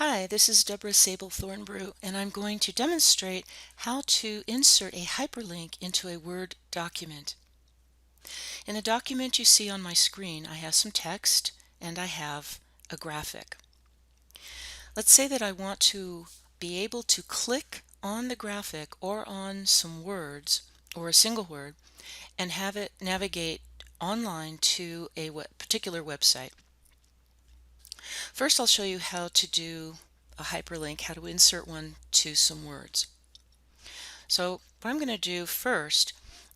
Hi, this is Deborah Sable Thornbrew, and I'm going to demonstrate how to insert a hyperlink into a Word document. In the document you see on my screen, I have some text and I have a graphic. Let's say that I want to be able to click on the graphic or on some words or a single word and have it navigate online to a particular website. First, I'll show you how to do a hyperlink, how to insert one to some words. So what I'm going to do first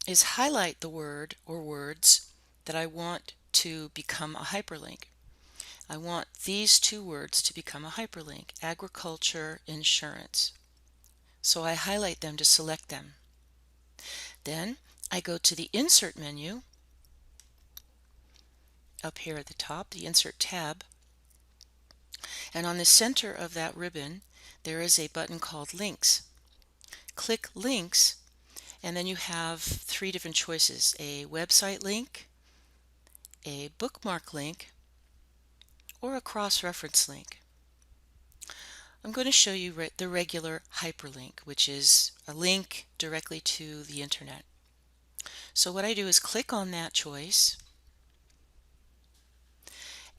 is highlight the word or words that I want to become a hyperlink. I want these two words to become a hyperlink: agriculture, insurance. So I highlight them to select them. Then I go to the Insert menu up here at the top, the Insert tab, and on the center of that ribbon there is a button called Links. Click Links, and then you have three different choices: a website link, a bookmark link, or a cross-reference link. I'm going to show you the regular hyperlink, which is a link directly to the internet. So what I do is click on that choice,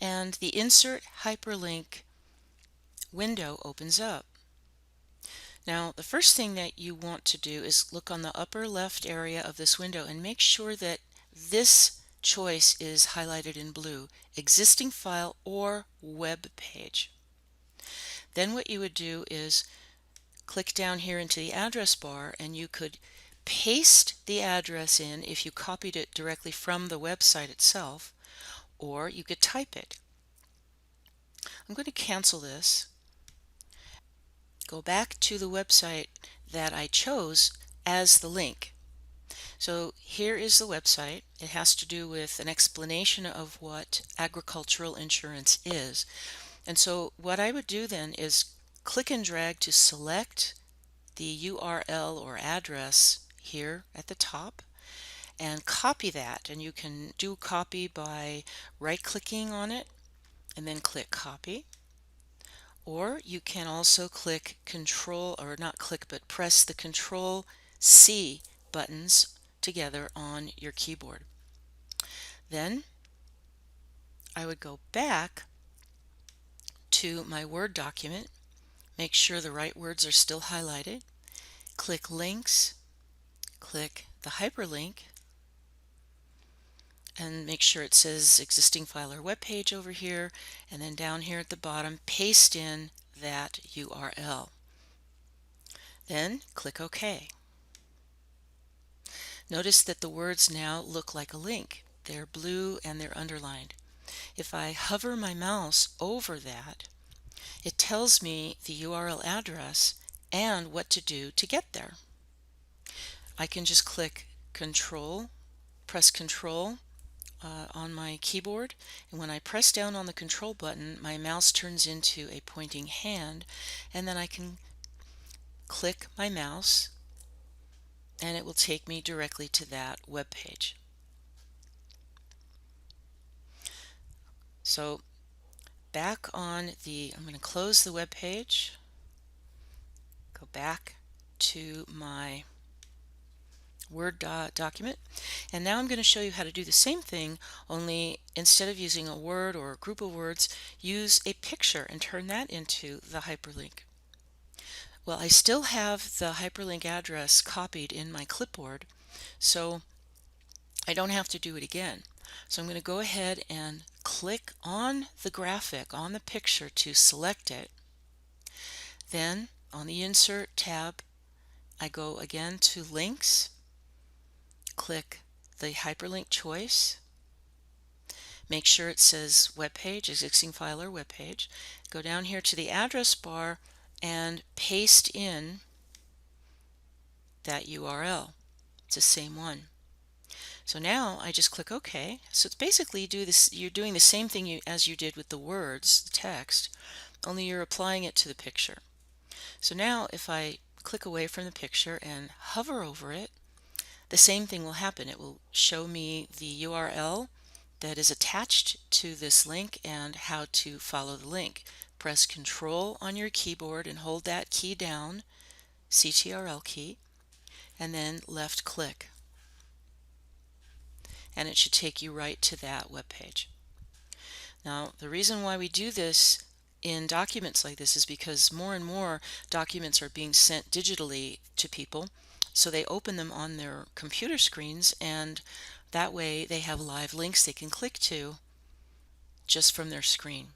and the Insert Hyperlink window opens up. Now, the first thing that you want to do is look on the upper left area of this window and make sure that this choice is highlighted in blue: existing file or web page. Then what you would do is click down here into the address bar, and you could paste the address in if you copied it directly from the website itself, or you could type it. I'm going to cancel this, go back to the website that I chose as the link. So here is the website. It has to do with an explanation of what agricultural insurance is. And so what I would do then is click and drag to select the URL or address here at the top and copy that. And you can do copy by right-clicking on it and then click copy. Or you can also click control, or not click, but press the Control C buttons together on your keyboard. Then I would go back to my Word document, make sure the right words are still highlighted, click Links, click the hyperlink, and make sure it says existing file or web page over here, and then down here at the bottom paste in that URL. Then click OK. Notice that the words now look like a link. They're blue and they're underlined. If I hover my mouse over that, it tells me the URL address and what to do to get there. I can just click press Control on my keyboard, and when I press down on the Control button, my mouse turns into a pointing hand, and then I can click my mouse and it will take me directly to that web page. So back on I'm going to close the web page, go back to my Word document, and now I'm going to show you how to do the same thing, only instead of using a word or a group of words, use a picture and turn that into the hyperlink. Well, I still have the hyperlink address copied in my clipboard, so I don't have to do it again. So I'm going to go ahead and click on the graphic, on the picture, to select it. Then on the Insert tab, I go again to Links, click the hyperlink choice, make sure it says web page, existing file or web page, go down here to the address bar and paste in that URL. It's the same one. So now I just click OK. So it's basically you're doing the same thing as you did with the words, the text, only you're applying it to the picture. So now if I click away from the picture and hover over it, the same thing will happen. It will show me the URL that is attached to this link and how to follow the link. press Control on your keyboard and hold that key down, CTRL key, and then left click. And it should take you right to that web page. Now, the reason why we do this in documents like this is because more and more documents are being sent digitally to people, so they open them on their computer screens, and that way they have live links they can click to just from their screen.